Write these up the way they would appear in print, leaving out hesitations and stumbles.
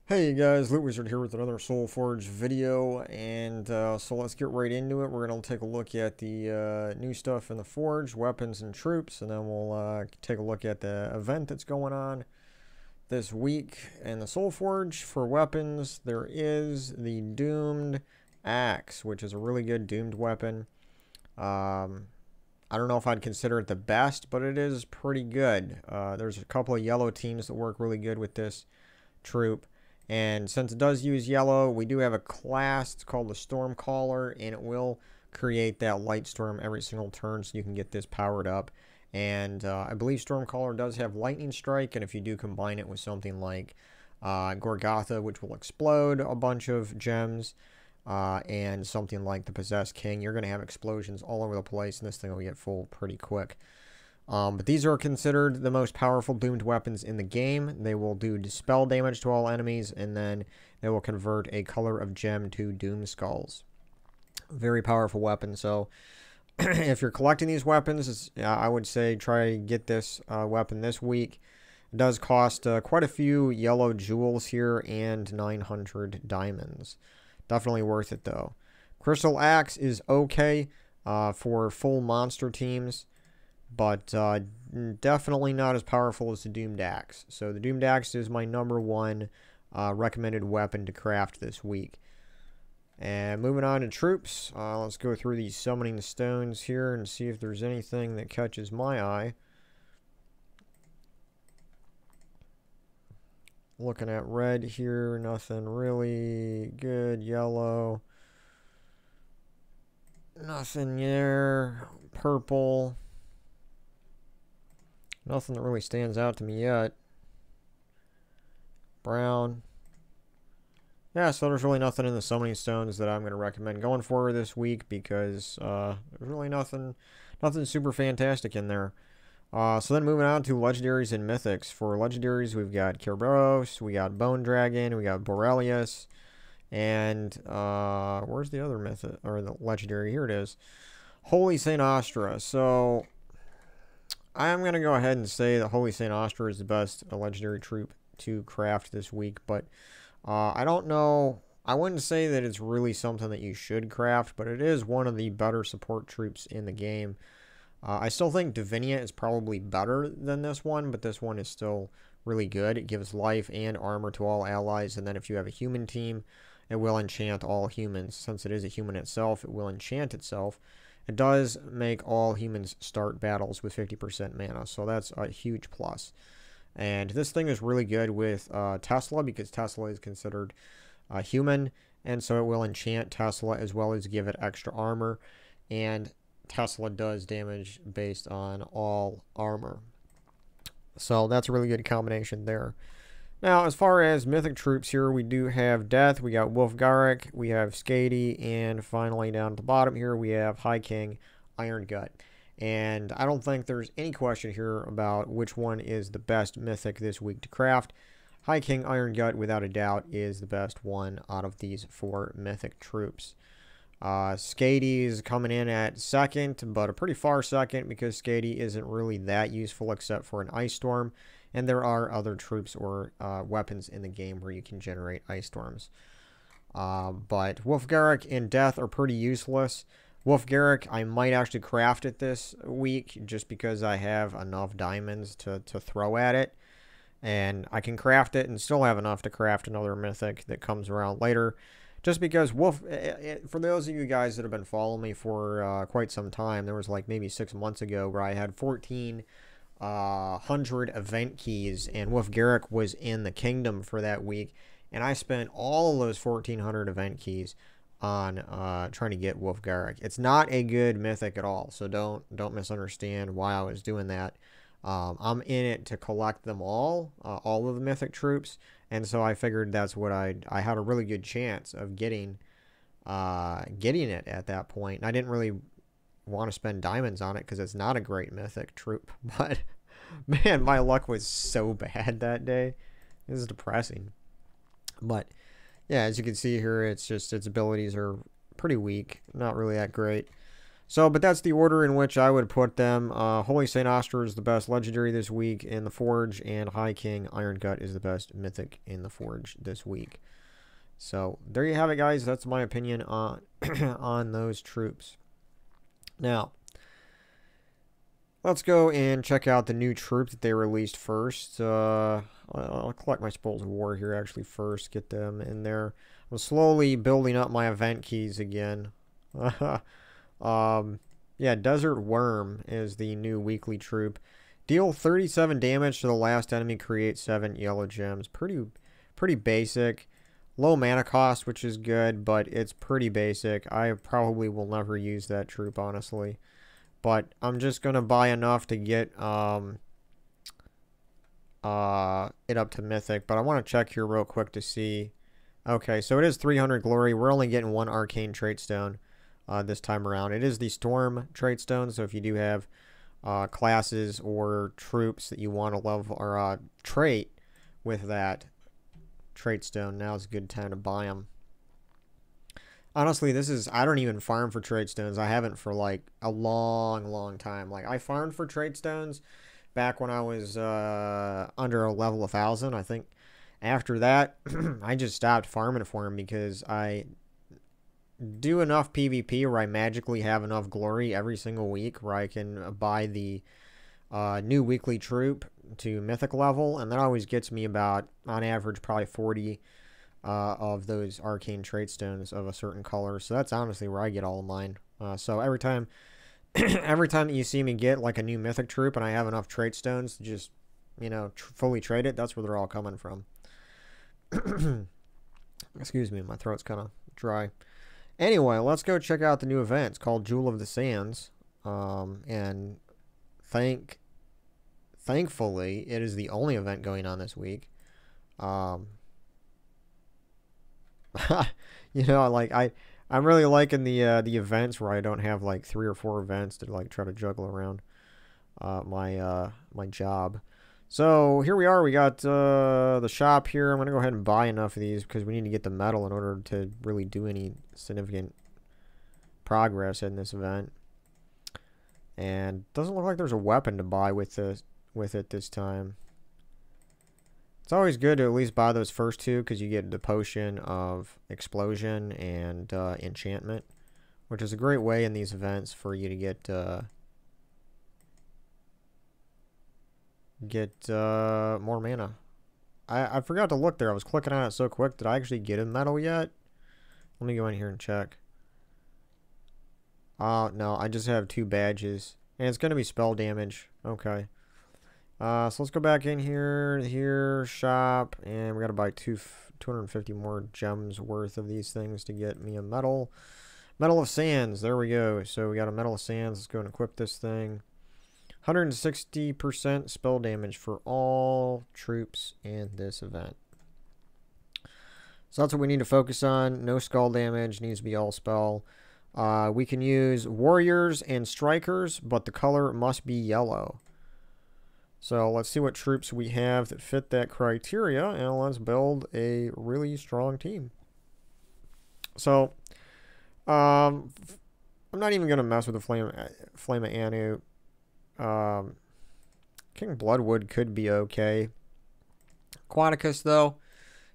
Hey guys, LootWizard here with another Soulforge video, and so let's get right into it. We're going to take a look at the new stuff in the Forge, weapons and troops, and then we'll take a look at the event that's going on this week in the Soulforge. For weapons, there is the Doomed Axe, which is a really good doomed weapon. I don't know if I'd consider it the best, but it is pretty good. There's a couple of yellow teams that work really good with this troop. And since it does use yellow, we do have a class. It's called the Stormcaller, and it will create that light storm every single turn, so you can get this powered up. And I believe Stormcaller does have Lightning Strike, and if you do combine it with something like Gorgotha, which will explode a bunch of gems, and something like the Possessed King, you're going to have explosions all over the place, and this thing will get full pretty quick. But these are considered the most powerful doomed weapons in the game. They will do dispel damage to all enemies, and then they will convert a color of gem to doom skulls. Very powerful weapon. So if you're collecting these weapons, I would say try to get this weapon this week. It does cost quite a few yellow jewels here and 900 diamonds. Definitely worth it though. Crystal Axe is okay for full monster teams, but definitely not as powerful as the Doomed Axe. So the Doomed Axe is my #1 recommended weapon to craft this week. And moving on to troops, let's go through these summoning stones here and see if there's anything that catches my eye. Looking at red here, nothing really good. Yellow, nothing there. Purple, nothing that really stands out to me yet. Brown. Yeah, so there's really nothing in the summoning stones that I'm going to recommend going for this week, because there's really nothing super fantastic in there. So then moving on to legendaries and mythics. For legendaries, we've got Kerberos, we got Bone Dragon, we got Borelius, and where's the other mythic, or the legendary? Here it is. Holy Saint Astra. So I'm going to go ahead and say that Holy Saint Astra is the best legendary troop to craft this week, but I don't know. I wouldn't say that it's really something that you should craft, but it is one of the better support troops in the game. I still think Divinia is probably better than this one, but this one is still really good. It gives life and armor to all allies, and then if you have a human team, it will enchant all humans. Since it is a human itself, it will enchant itself. It does make all humans start battles with 50% mana, so that's a huge plus. And this thing is really good with Tesla, because Tesla is considered human, and so it will enchant Tesla as well as give it extra armor. And Tesla does damage based on all armor. So that's a really good combination there. Now, as far as mythic troops here, we do have Death, we got Wulfgarrick, we have Skady, and finally down at the bottom here, we have High King Irongut. And I don't think there's any question here about which one is the best mythic this week to craft. High King Irongut, without a doubt, is the best one out of these 4 mythic troops. Skady is coming in at second, but a pretty far second, because Skady isn't really that useful except for an Ice Storm. And there are other troops or weapons in the game where you can generate Ice Storms. But Wulfgarrick and Death are pretty useless. Wulfgarrick, I might actually craft it this week just because I have enough diamonds to throw at it. And I can craft it and still have enough to craft another mythic that comes around later. Just because for those of you guys that have been following me for quite some time, there was like maybe 6 months ago where I had 1,400 event keys, and Wulfgarrick was in the kingdom for that week. And I spent all of those 1,400 event keys on trying to get Wulfgarrick. It's not a good mythic at all, so don't misunderstand why I was doing that. I'm in it to collect them all of the mythic troops, and so I figured that's what I had a really good chance of getting it at that point. And I didn't really want to spend diamonds on it because it's not a great mythic troop, but man, my luck was so bad that day. It was depressing. But yeah, as you can see here, it's just its abilities are pretty weak, not really that great. So, but that's the order in which I would put them. Holy St. Oscar is the best legendary this week in the Forge, and High King Irongut is the best mythic in the Forge this week. So, there you have it, guys. That's my opinion on, on those troops. Now, let's go and check out the new troop that they released first. I'll collect my Spoils of War here, actually, first. Get them in there. I'm slowly building up my event keys again. Yeah, Desert Worm is the new weekly troop. Deal 37 damage to the last enemy, create 7 yellow gems. Pretty basic. Low mana cost, which is good, but it's pretty basic. I probably will never use that troop, honestly. But I'm just going to buy enough to get it up to Mythic. But I want to check here real quick to see. Okay, so it is 300 glory. We're only getting 1 arcane trait stone this time around. It is the Storm trait stone, so if you do have classes or troops that you want to level or trait with that trait stone, now's a good time to buy them. Honestly, I don't even farm for trait stones. I haven't for like a long time. Like, I farmed for trait stones back when I was under a level 1000. I think after that, I just stopped farming for them because I do enough PvP where I magically have enough glory every single week where I can buy the new weekly troop to mythic level, and that always gets me about, on average, probably 40 of those arcane trait stones of a certain color. So that's honestly where I get all of mine. So every time every time that you see me get like a new mythic troop and I have enough trait stones to just, you know, fully trade it, that's where they're all coming from. Excuse me, my throat's kind of dry. Anyway, let's go check out the new event. It's called Jewel of the Sands. And thankfully, it is the only event going on this week. You know, like I'm really liking the events where I don't have like 3 or 4 events to like try to juggle around my job. So here we are. We got the shop here. I'm gonna go ahead and buy enough of these because we need to get the metal in order to really do any significant progress in this event. And doesn't look like there's a weapon to buy with it this time. It's always good to at least buy those first 2 because you get the potion of explosion and enchantment, which is a great way in these events for you to get more mana. I forgot to look there. I was clicking on it so quick. Did I actually get a medal yet? Let me go in here and check. No, I just have 2 badges. And it's going to be spell damage. Okay. So let's go back in here, shop, and we got to buy 250 more gems worth of these things to get me a medal. Medal of Sands, there we go. So we got a Medal of Sands. Let's go and equip this thing. 160% spell damage for all troops in this event. So that's what we need to focus on. No skull damage, needs to be all spell. We can use warriors and strikers, but the color must be yellow. So let's see what troops we have that fit that criteria, and let's build a really strong team. So, I'm not even going to mess with the Flame of Anu. King Bloodwood could be okay. Quaticus, though,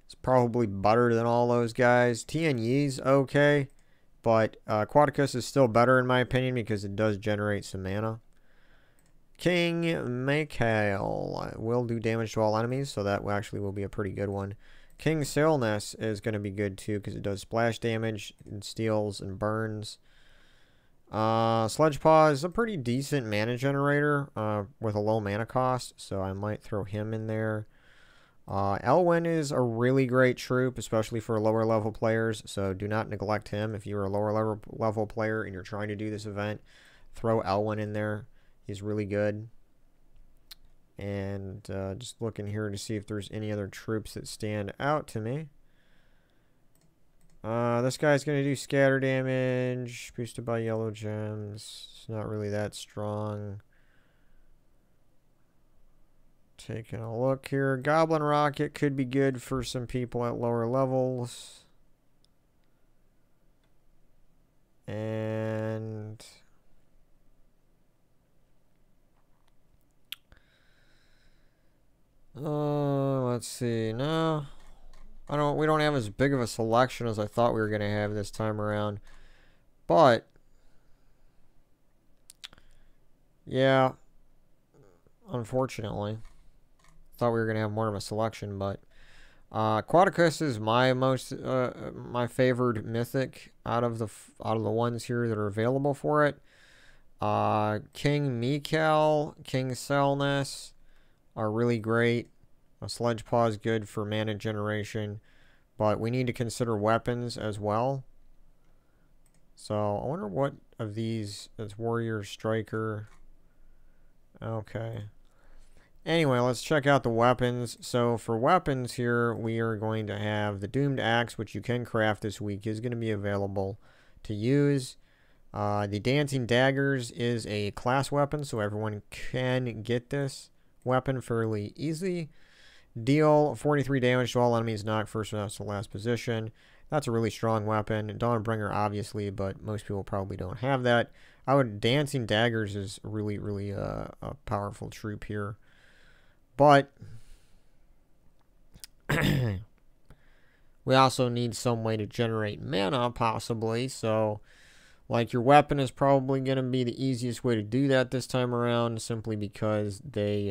is probably better than all those guys. Tian Yi's okay, but Quaticus is still better in my opinion because it does generate some mana. King Mikhail will do damage to all enemies, so that actually will be a pretty good one. King Sailness is going to be good too because it does splash damage and steals and burns. Sledgepaw is a pretty decent mana generator with a low mana cost, so I might throw him in there. Elwyn is a really great troop, especially for lower level players, so do not neglect him. If you're a lower level player and you're trying to do this event, throw Elwyn in there. He's really good. And just looking here to see if there's any other troops that stand out to me. This guy's going to do scatter damage, boosted by yellow gems. It's not really that strong. Taking a look here. Goblin Rocket could be good for some people at lower levels. And Let's see. No, we don't have as big of a selection as I thought we were gonna have this time around. But yeah, unfortunately, thought we were gonna have more of a selection. But Quadicus is my my favored mythic out of the ones here that are available for it. King Mikal, King Selness are really great. A Sledge Paw is good for mana generation, but we need to consider weapons as well. So I wonder what of these is Warrior, Striker. Okay. Anyway, let's check out the weapons. So for weapons here, we are going to have the Doomed Axe, which you can craft this week, is going to be available to use. The Dancing Daggers is a class weapon, so everyone can get this weapon fairly easy. Deal 43 damage to all enemies knocked first to last position. That's a really strong weapon. Dawnbringer, obviously, but most people probably don't have that. Dancing Daggers is really, really a powerful troop here. But we also need some way to generate mana, possibly. So, like, your weapon is probably going to be the easiest way to do that this time around, simply because they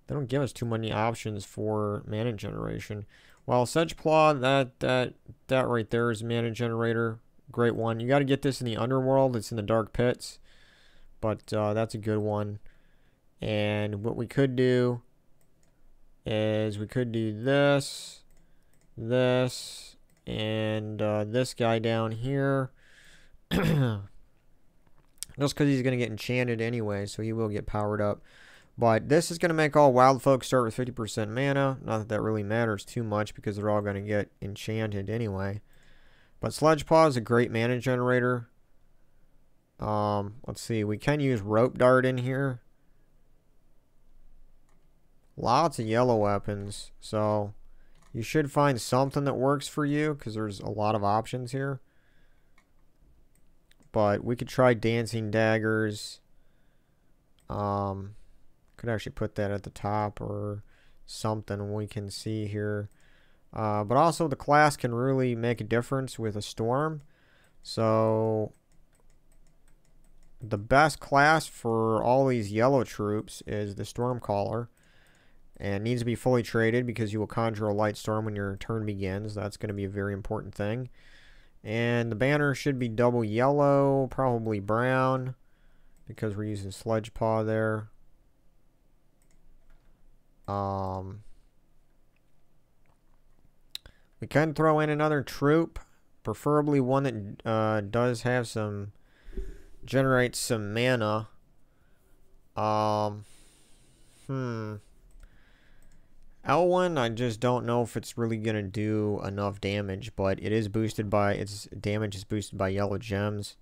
don't give us too many options for mana generation. While Sedgeplot, that right there is a mana generator. Great one. You got to get this in the underworld. It's in the dark pits. But that's a good one. And what we could do is we could do this, and this guy down here. Just because he's going to get enchanted anyway, so he will get powered up. But this is going to make all wild folks start with 50% mana. Not that that really matters too much because they're all going to get enchanted anyway. But Sledgepaw is a great mana generator. Let's see. We can use Rope Dart in here. Lots of yellow weapons. So you should find something that works for you because there's a lot of options here. But we could try Dancing Daggers. Could actually put that at the top or something we can see here. But also the class can really make a difference with a Storm. So the best class for all these yellow troops is the Stormcaller. And needs to be fully traded because you will conjure a light storm when your turn begins. That's going to be a very important thing. And the banner should be double yellow, probably brown, because we're using Sledgepaw there. We can throw in another troop, preferably one that does have generates some mana. L1, I just don't know if it's really going to do enough damage, but it is boosted by, its damage is boosted by yellow gems.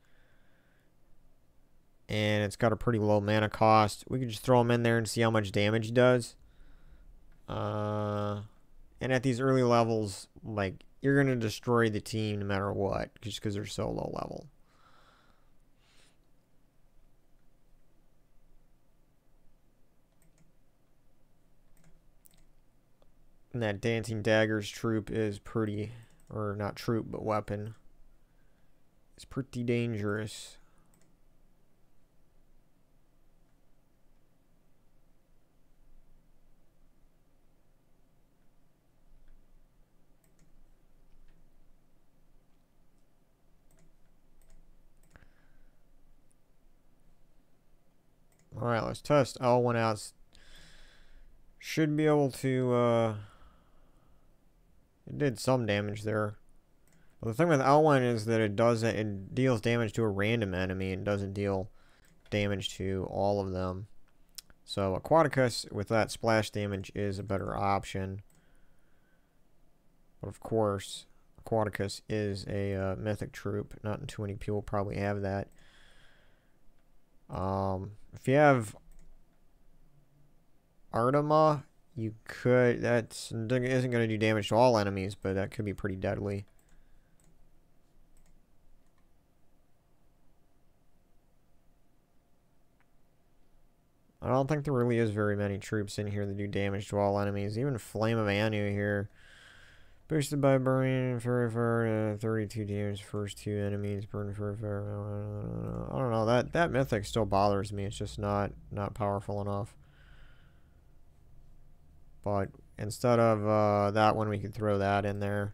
And it's got a pretty low mana cost. We could just throw them in there and see how much damage it does. And at these early levels, like, you're going to destroy the team no matter what, just because they're so low level. And that Dancing Daggers troop is pretty, or not troop, but weapon. It's pretty dangerous. Alright, let's test L1 out. Should be able to, it did some damage there. But the thing with L1 is that it deals damage to a random enemy and doesn't deal damage to all of them. So Aquaticus with that splash damage is a better option. But of course, Aquaticus is a mythic troop. Not too many people probably have that. If you have Artema, you could, that isn't going to do damage to all enemies, but that could be pretty deadly. I don't think there really is very many troops in here that do damage to all enemies. Even Flame of Anu here. Boosted by burning very far, 32 damage first 2 enemies. Burn very far. I don't know. That mythic still bothers me. It's just not powerful enough. But instead of that one, we could throw that in there.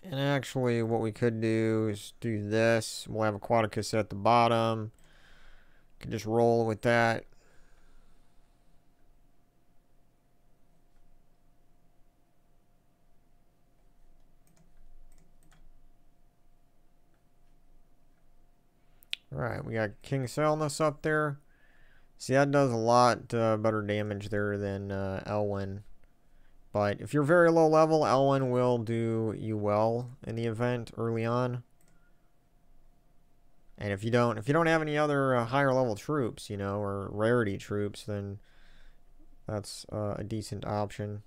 And actually, what we could do is do this. We'll have Aquaticus at the bottom. Could just roll with that. Alright, we got King Salnus up there. See, that does a lot better damage there than Elwyn. But if you're very low level, Elwyn will do you well in the event early on. And if you don't have any other higher level troops, you know, or rarity troops, then that's a decent option.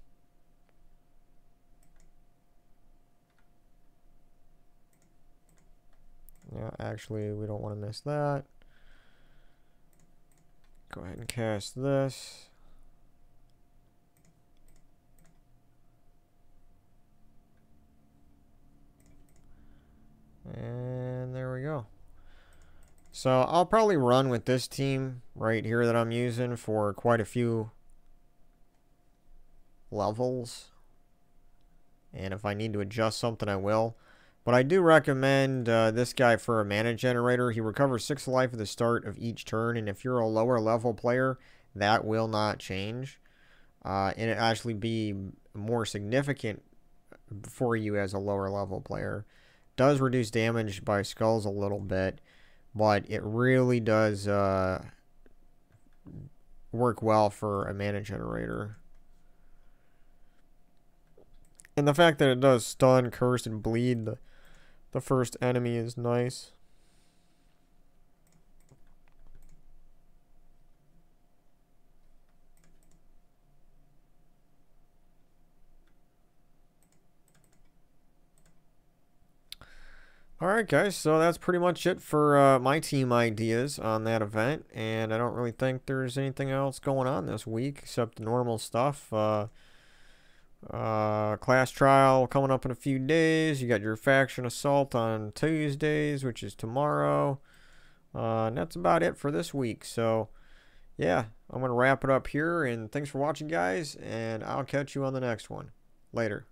Yeah, actually, we don't want to miss that. Go ahead and cast this. And there we go. So I'll probably run with this team right here that I'm using for quite a few levels. And if I need to adjust something, I will. But I do recommend this guy for a mana generator. He recovers 6 life at the start of each turn. And if you're a lower level player, that will not change. And it actually be more significant for you as a lower level player. Does reduce damage by skulls a little bit, but it really does work well for a mana generator. And the fact that it does stun, curse, and bleed the first enemy is nice. Alright guys, so that's pretty much it for my team ideas on that event, and I don't really think there's anything else going on this week except the normal stuff. Class trial coming up in a few days. You got your faction assault on Tuesdays, which is tomorrow, and that's about it for this week. So yeah, I'm going to wrap it up here, and thanks for watching guys, and I'll catch you on the next one. Later.